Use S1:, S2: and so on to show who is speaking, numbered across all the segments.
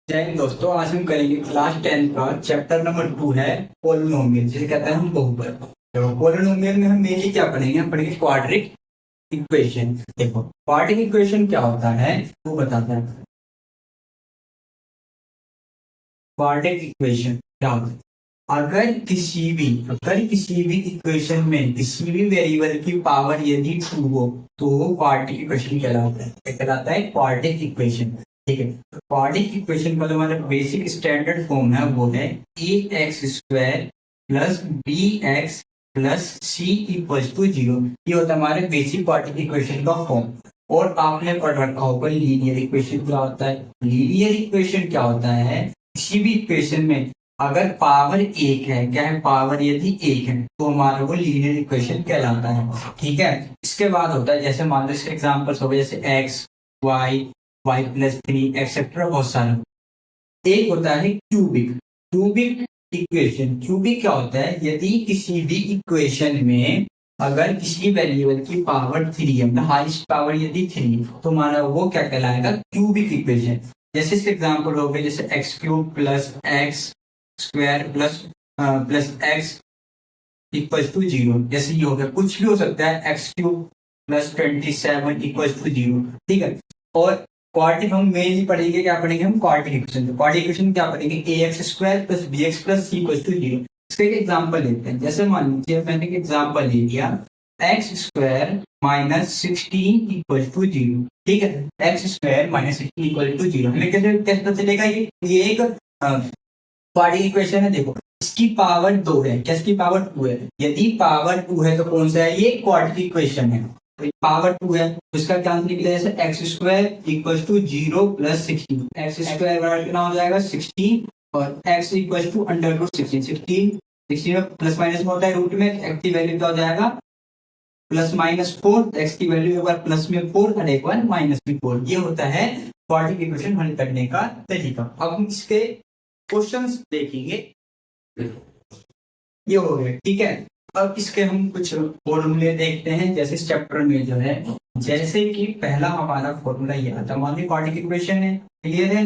S1: जय हिंद दोस्तों, आज हम करेंगे क्लास 10 का चैप्टर नंबर 2 है पोलिनोमियल, जिसे कहते हैं हम बहुपद। तो पोलिनोमियल में हम मेनली क्या पढ़ेंगे? हम पढ़ेंगे क्वाड्रिक इक्वेशन। देखो क्वाड्रिक इक्वेशन क्या होता है वो बताता है। क्वाड्रिक इक्वेशन क्या होता है? अगर किसी भी इक्वेशन में किसी भी वेरिएबल की पावर यदि 2 हो तो वो क्वाड्रिक इक्वेशन कहलाता है। क्या कहलाता है? Quadric equation. ठीक है, तो क्वाड्रिक इक्वेशन का जो हमारा बेसिक स्टैंडर्ड फॉर्म है वो है A x square plus B x plus C equal to 0। ये होता है हमारे बेसिक क्वाड्रिक इक्वेशन का फॉर्म। और आपने पढ़ रखा होगा लीनियर इक्वेशन क्या होता है। लीनियर इक्वेशन क्या होता है? किसी भी इक्वेशन में अगर पावर एक है, क्या है, पावर यदि एक है तो हमारा वो लीनियर इक्वेशन कहलाता है। ठीक है, इसके बाद होता है जैसे मान लो इसके एग्जांपल्स हो गए जैसे x y y plus 3 etcetera, बहुत सारा। एक होता है क्यूबिक। क्यूबिक इक्वेशन, क्यूबिक क्या होता है? यदि किसी भी इक्वेशन में अगर किसी वेरिएबल की पावर 3 है, मतलब हाईएस्ट पावर यदि 3, तो हमारा वो क्या कहलाएगा? Cubic equation. जैसे इसके एग्जांपल हो गए जैसे x cube plus x square plus plus x equal to 0। जैसे ये हो गया, कुछ भी हो सकता है, x cube plus 27 equal to 0। ठीक है, और क्वाड्रिक हम मेनली पढ़ेंगे, क्या पढ़ेंगे हम? Quadratic equation. तो क्वाड्रिक इक्वेशन क्या पढ़ेंगे? A x square plus B x plus C equal to 0। इसका एक एग्जांपल लेते हैं। जैसे मान लीजिए मैंने एक एग्जांपल ले लिया, x square minus 16 equal to 0। ठीक है, x square minus 16 equal to 0 हमें कैसे कैसे पता चलेगा? ये एक क्वाड्रिक इक्वेशन है। देखो इसकी पावर 2 है, क्या इसकी पावर 2 है? यदि पावर 2 है तो कौन सा है? ये क्वाड्रिक इक्वेशन है। तो पावर 2 है तो इसका क्या आंसर निकलेगा? जैसे x square equal to 0 plus 16। X square बराबर कितना हो जाएगा? 16, और x equal to under root 16। 16 में प्लस माइनस में होता है, रूट में एक्स की वैल्यू क्या हो जाएगा? Plus minus 4। एक्स की वैल्यू एक बार प्लस में 4 और एक बार माइनस में 4। ये होता है क्वाड्रिक इक्वेशन हल करने का तरीका। अब हम इसके क्वेश्चंस देखेंगे। ये हो गया, ठीक है। अब इसके हम कुछ फॉर्मूले देखते हैं, जैसे इस चैप्टर में जो है, जैसे कि पहला हमारा फॉर्मूला ये आता है, क्वाड्रिक इक्वेशन है, क्लियर है।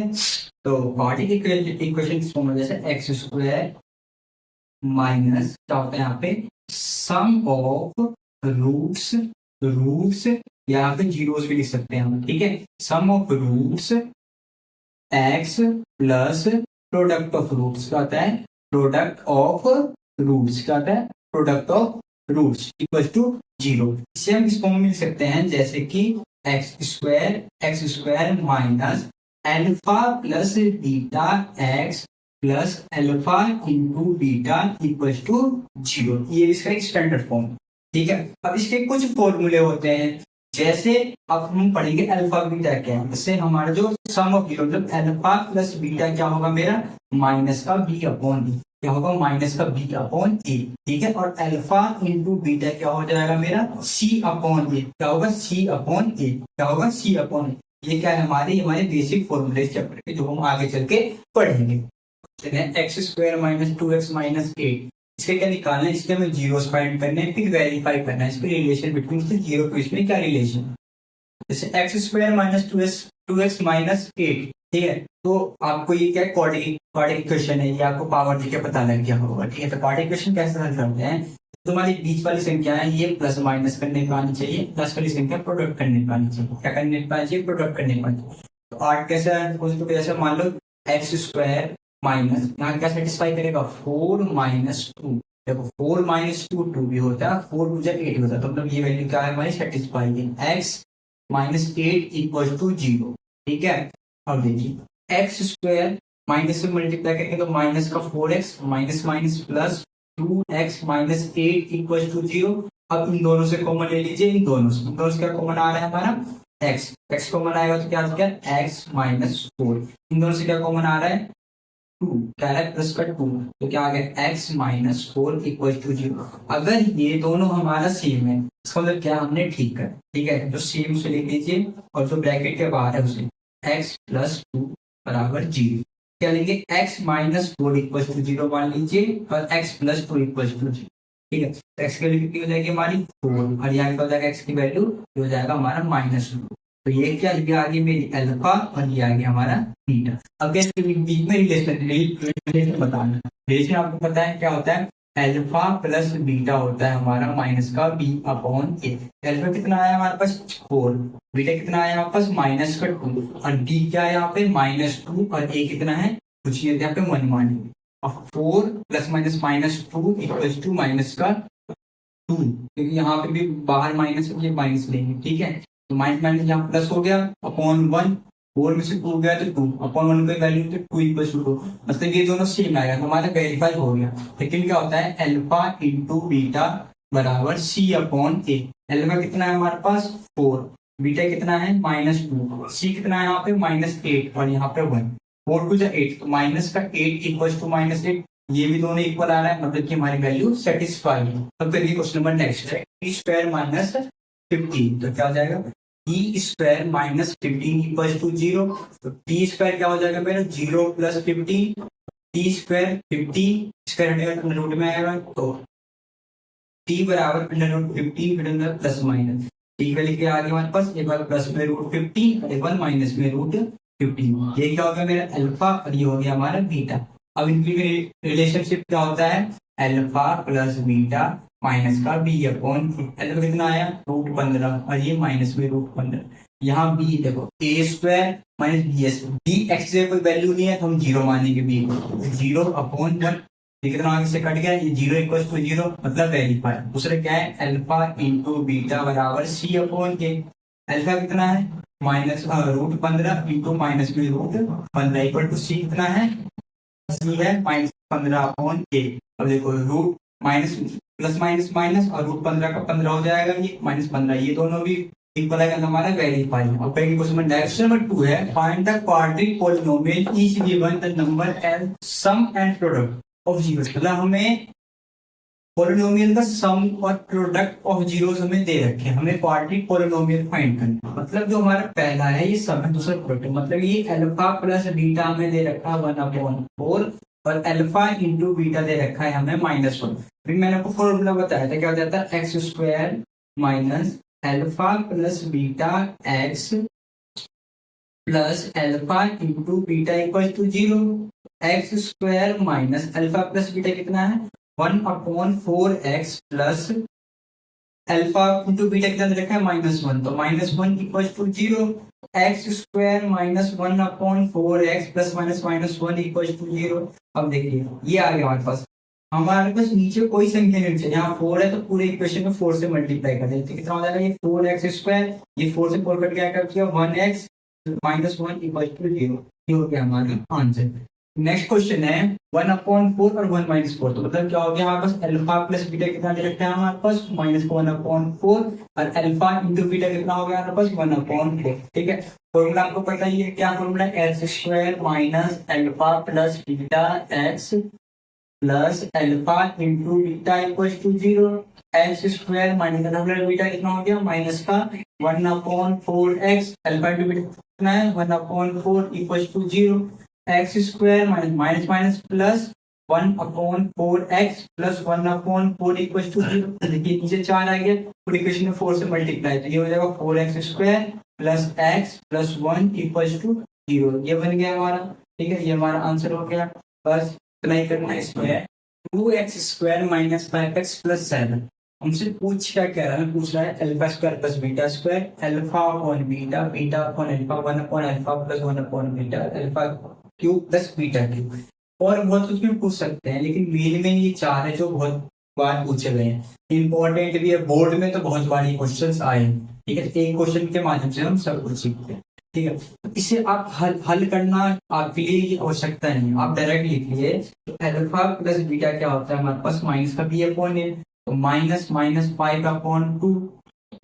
S1: तो क्वाड्रिक इक्वेशन की फॉर्मूला जैसे एक्स स्क्वायर माइनस क्या होता है यहाँ पे? सम ऑफ रूट्स, रूट्स यहाँ पे जीरोस भी लिख सकते हैं हम, ठीक है। Sum of roots x plus product of roots क्या होता है? प्रोडक्ट ऑफ रूट्स क्या होता है? Product of roots equal to 0। इसे हम इस फॉर्म में लिख सकते हैं जैसे कि x square minus alpha plus beta x plus alpha into beta equal to 0। ये इसका एक स्टैंडर्ड फॉर्म, ठीक है। अब इसके कुछ फॉर्मूले होते हैं, जैसे अब हम पढ़ेंगे अल्फा बीटा क्या है। इससे हमारा जो सम ऑफ जीरो, मतलब अल्फा प्लस बीटा क्या होगा मेरा? माइनस का बी अपॉन ए। क्या होगा? माइनस का बी अपॉन ए, ठीक है। और अल्फा इंटू बीटा क्या हो जाएगा मेरा? सी अपॉन ए। क्या होगा? सी अपॉन ए। क्या होगा? सी अपॉन ए। ये क्या है? हमारे बेसिक फॉर्मूले चैप्टर के, जो हम आगे चल के पढ़ेंगे। X square minus 2x minus 8, इसके क्या निकालना है? इसके हमें जीरो फाइंड करने हैं, फिर वेरीफाई करना है इसके रिलेशन बिटवीन जीरो टू इसमें क्या रिलेशन। जैसे x square minus 2x minus 8, ठीक है। तो आपको ये क्या क्वाड्रिक इक्वेशन है, ये आपको पावर देके पता लग गया होगा, ठीक है। तो क्वाड्रिक इक्वेशन कैसे हल करते हैं? तुम्हारी बीच वाली संख्या है ये प्लस माइनस करने पे आनी चाहिए, प्लस वाली संख्या प्रोडक्ट करने पे आनी चाहिए। क्या करने पे आनी चाहिए? प्रोडक्ट करने पे आनी चाहिए। तो 8 कैसे? जैसे मान लो एक्स स्क्वायर माइनस, यहाँ क्या सेटिस्फाई करेगा? 4 माइनस 2। देखो 4 माइनस 2 2 भी होता है, 4 2 8 होता है, तो मतलब ये वैल्यू क्या है हमारी? सेटिस्फाई है। एक्स माइनस 8 इक्वल टू 0, ठीक है। अब देखिए एक्स स्क्वायर माइनस से मल्टीप्लाई करेंगे तो माइनस का 4x minus minus plus 2x minus 8 equal to 0। अब इन दोनों से कॉमन ले लीजिए, इन दोनों से क्या कॉमन आ रहा है हमारा? x कॉमन आएगा तो क्या आ गया? x minus 4। इन दोनों से क्या कॉमन आ रहा है? 2, क्या है? प्लस का 2, तो क्या आ गया? x minus 4 equal to 0। अगर ये दोनों हमारा सेम है, इसका मतलब क्या? हमने ठीक कर, ठीक है। जो सेम उसे लिख लीजिए और जो ब्रैकेट के बाहर है उसे x प्लस 2 बराबर 0। क्या लेंगे? x माइनस 4 इक्वल टू 0 मान लीजिए और x प्लस 2 इक्वल टू 0, ठीक है। तो x की वैल्यू कितनी हो जाएगी हमारी? 4, और यहाँ क्या हो जाएगा? x की वैल्यू हो जाएगा हमारा माइनस 2। तो ये क्या, ये आ गई मेरी अल्फा और ये आ गया हमारा बीटा। अब इसके बीच में रिलेशन बताना। रिलेशन आपको पता है क्या होता है, अल्फा प्लस बीटा होता है हमारा माइनस का बी अपॉन ए। अल्फा कितना आया हमारे पास 4, बीटा कितना आया हमारे पास माइनस का 2 और डी क्या है यहाँ पे -2 और ए कितना है कुछ नहीं, यहाँ पे 1 मानेंगे। अब 4 plus minus -2 equals to minus का 2, क्योंकि यहाँ पे भी बाहर माइनस है, ये माइनस लेंगे, ठीक है। तो माइनस माइनस यहाँ प्लस हो गया अपॉन 1, 4 में से 2 गया तो 2 अपॉन 1 की वैल्यू तो 2 इक्वल्स टू 2, मतलब ये दोनों सेम आएगा, तो हमारा वेरीफाई हो गया। लेकिन क्या होता है अल्फा इंटू बीटा बराबर सी अपॉन ए। अल्फा कितना है हमारे पास 4, बीटा कितना है -2, सी कितना है यहाँ पे -8 और यहाँ पे 1, 4 टू 8 तो माइनस का 8 इक्वल्स टू -8, ये भी दोनों इक्वल आ रहा है, मतलब कि हमारी वैल्यू सेटिस्फाई है। तो करिए क्वेश्चन नंबर नेक्स्ट है, टी स्क्वायर माइनस 15, तो क्या हो जाएगा t square minus 15 equals to 0। तो टी स्क्वायर क्या हो जाएगा मेरा 0 प्लस 15, टी स्क्वायर 15 स्क्वायर हटेगा तो रूट में आएगा, तो टी बराबर √15 फिर अंदर प्लस माइनस, टी का लिखे आगे हमारे पास एक बार प्लस में √15 और एक बार माइनस में √15। ये क्या हो गया मेरा अल्फा और ये हो गया हमारा बीटा। अब इनकी रिलेशनशिप क्या होता है अल्फा प्लस बीटा माइनस का बी अपॉन, अल्फा कितना आया √15 और ये माइनस में √15। यहाँ बी देखो A square minus B S, B x से कोई वैल्यू नहीं है तो हम 0 मानेंगे बी को, 0 अपॉन 1, ये कितना आगे से कट गया, ये 0 इक्वल टू 0 मतलब वेरीफाई। दूसरा क्या है अल्फा इंटू बीटा बराबर सी अपॉन ए। अल्फा कितना है √15 इंटू माइनस में √15 इक्वल टू सी कितना है, सी है -15 अपॉन ए। अब देखो root minus plus minus minus और √15 का 15 हो जाएगा, ये -15, ये दोनों भी इक्वल है, हमारा वेरीफाई। अब क्वेश्चन नंबर 2 है, find the quadratic polynomial each given the number and sum and product of zeros. मतलब हमें पॉलिनोमियल का सम और प्रोडक्ट ऑफ जीरोस हमें दे रखे हैं, हमें क्वाड्रेटिक पॉलिनोमियल फाइंड करना। मतलब जो हमारा पहला है ये सम है, दूसरा प्रोडक्ट, मतलब ये अल्फा प्लस बीटा हमें दे रखा है 1/4 और अल्फा इंटू बीटा दे रखा है हमें -1। फिर मैंने आपको फॉर्मूला बताया था, क्या हो जाता है x square minus alpha plus beta x plus alpha into beta equal to 0। X square minus alpha plus beta कितना है 1/4x plus alpha into beta कितना दे रखा है -1, तो -1 equal to 0। X square minus 1/4x plus -1 equal to 0। अब देखिए ये आ गया हमारे पास नीचे कोई संख्या नहीं चाहिए, यहाँ 4 है तो पूरे इक्वेशन में 4 से मल्टीप्लाई कर देते, कितना हो जाएगा ये 4x स्क्वायर, ये 4 से 4 कट गया, क्या किया 1x -1 इक्वल टू 0। ये हो गया हमारा आंसर। नेक्स्ट क्वेश्चन है 1/4 और 1 - 4, तो मतलब क्या हो गया हमारे पास अल्फा प्लस बीटा कितना दे रखा है हमारे पास -1/4 और अल्फा इंटू बीटा कितना हो गया हमारे पास 1/4। ठीक है, फॉर्मूला आपको पता ही है, क्या फॉर्मूला है x square minus alpha plus beta x plus alpha into beta equal to 0। X square minus alpha beta कितना हो गया माइनस का 1/4x, अल्फा इंटू बीटा कितना है 1/4 equal to 0। X square minus minus minus plus 1/4x plus 1/4 equal to 0। देखिए नीचे 4 आ गया, पूरी इक्वेशन में 4 से मल्टीप्लाई, तो ये हो जाएगा 4x square plus x plus 1 equal to 0। ये बन गया हमारा, ठीक है, ये हमारा आंसर हो गया। बस इतना ही करना है इसमें। 2x square minus 5x plus 7 हमसे पूछ क्या कह रहा है, पूछ रहा है alpha square plus beta square, alpha upon beta, beta upon alpha, 1 upon alpha plus 1 upon beta, alpha cube plus beta cube, और बहुत कुछ भी पूछ सकते हैं, लेकिन मेन में ये 4 है जो बहुत बार पूछे गए हैं, इंपॉर्टेंट भी है, बोर्ड में तो बहुत बार ये क्वेश्चन आए हैं। ठीक है, एक क्वेश्चन के माध्यम से हम सब कुछ सीखते हैं। ठीक है, तो इसे आप हल करना आपके लिए ये आवश्यकता नहीं, आप डायरेक्ट लिखिए। तो अल्फा प्लस बीटा क्या होता है हमारे पास माइनस का बी अपॉन ए, तो -5/2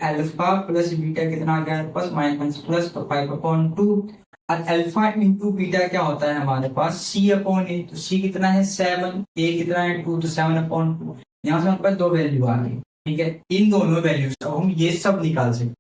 S1: अल्फा प्लस बीटा कितना आ गया हमारे पास माइनस प्लस 5/2 और अल्फा इंटू बीटा क्या होता है हमारे पास सी अपॉन ए, तो सी कितना है 7, ए कितना है 2, तो 7/2। यहाँ से हमारे पास 2 वैल्यू आ गई। ठीक है, इन दोनों वैल्यूज को हम ये सब निकाल सकते।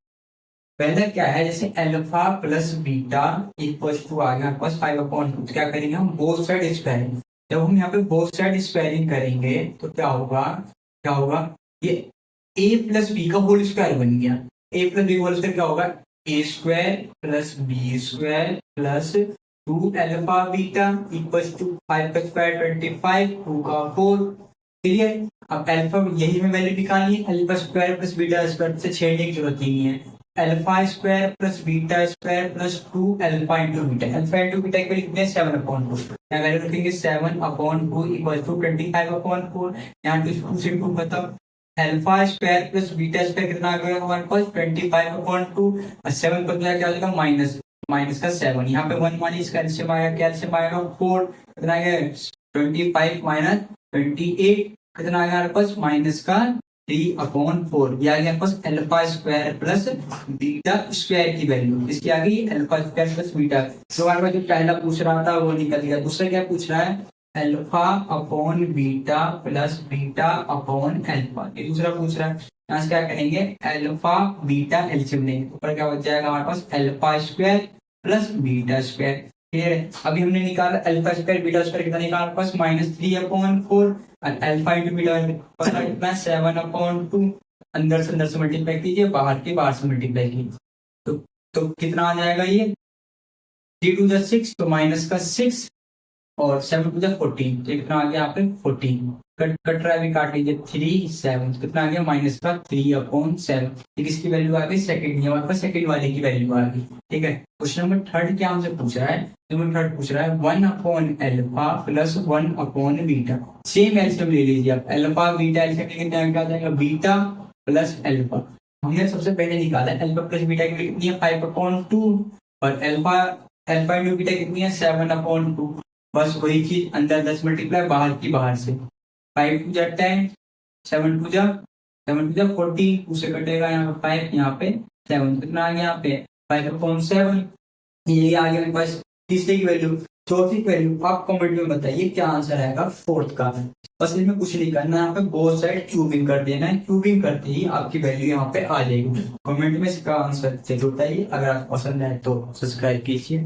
S1: पहले क्या है, जैसे alpha plus beta equal to आ गया हमारे पास 5/2, क्या करेंगे हम बोथ साइड स्क्वायरिंग। जब हम यहाँ पे बोथ साइड स्क्वायरिंग करेंगे तो क्या होगा ये a प्लस बी का होल स्क्वायर बन गया, a plus B whole square क्या होगा A square plus B square plus 2 alpha beta equals to 5 का स्क्वायर 25 2 का 4। क्लियर। अब अल्फा यही में वैल्यू निकालनी है, alpha square plus beta square से छेड़ने की जरूरत नहीं है। Alpha square plus beta square plus 2 alpha into beta, alpha into beta के लिए 7/2 यहाँ वैल्यू रखेंगे 7/2 इक्वल टू 25/4। यहाँ 2 से 2 बताओ, alpha square plus beta square कितना आ गया हमारे पास 25/2 और 7 पर क्या हो जाएगा माइनस का 7। यहाँ पे 1 माइनस कैल्शियम आएगा, कैल्शियम आएगा 4 कितना आ गया 25 माइनस 28 कितना आ गया हमारे पास माइनस का 3/4। ये आ गया पास alpha square plus beta square की वैल्यू, इसकी आ गई अल्फा स्क्वायर प्लस बीटा। तो हमारे पास जो पहला पूछ रहा था वो निकल गया। दूसरा क्या पूछ रहा है alpha upon beta plus beta upon alpha, ये दूसरा पूछ रहा है। यहाँ से क्या करेंगे अल्फा बीटा एलसीएम लेंगे, ऊपर क्या बच जाएगा हमारे पास alpha square plus beta square. Clear है। अभी हमने निकाला अल्फा स्क्वायर बीटा स्क्वायर कितना निकाला पास -3/4 और अल्फा इंटू बीटा कितना 7/2। अंदर से मल्टीप्लाई कीजिए, बाहर से मल्टीप्लाई कीजिए तो कितना आ जाएगा ये 3 टू 6 तो माइनस का 6 और 7 टू 14 तो कितना आ गया यहाँ पे 14। कट रहा है भी काट लीजिए 3 7 कितना आ गया माइनस का 3/7। किसकी वैल्यू आ गई सेकंड, हमारे पास सेकंड वाले की वैल्यू आ गई। ठीक है। क्वेश्चन नंबर 3 क्या हमसे पूछ रहा है, नंबर 3 पूछ रहा है 1/अल्फा प्लस 1/बीटा। सेम एलसीएम ले लीजिए आप, अल्फा बीटा एलसीएम लेके क्या आ जाएगा बीटा प्लस अल्फा। हमने सबसे पहले निकाला अल्फा प्लस बीटा की कितनी है 5/2 और अल्फा इंटू बीटा कितनी है 7/2। बस वही चीज अंदर 10 मल्टीप्लाई बाहर से 5 टू 10 7 टू 40 2 से कटेगा यहाँ पे 5 यहाँ पे 7 कितना आ गया यहाँ पे 5/7। ये आ गया मेरे पास तीसरे की वैल्यू। चौथी की वैल्यू आप कमेंट में बताइए क्या आंसर आएगा फोर्थ का। बस इसमें कुछ नहीं करना, यहाँ पे बोथ साइड क्यूबिंग कर देना है, क्यूबिंग करते ही आपकी वैल्यू यहाँ पे आ जाएगी। कमेंट में इसका आंसर जरूर बताइए। अगर आपको पसंद है तो सब्सक्राइब कीजिए।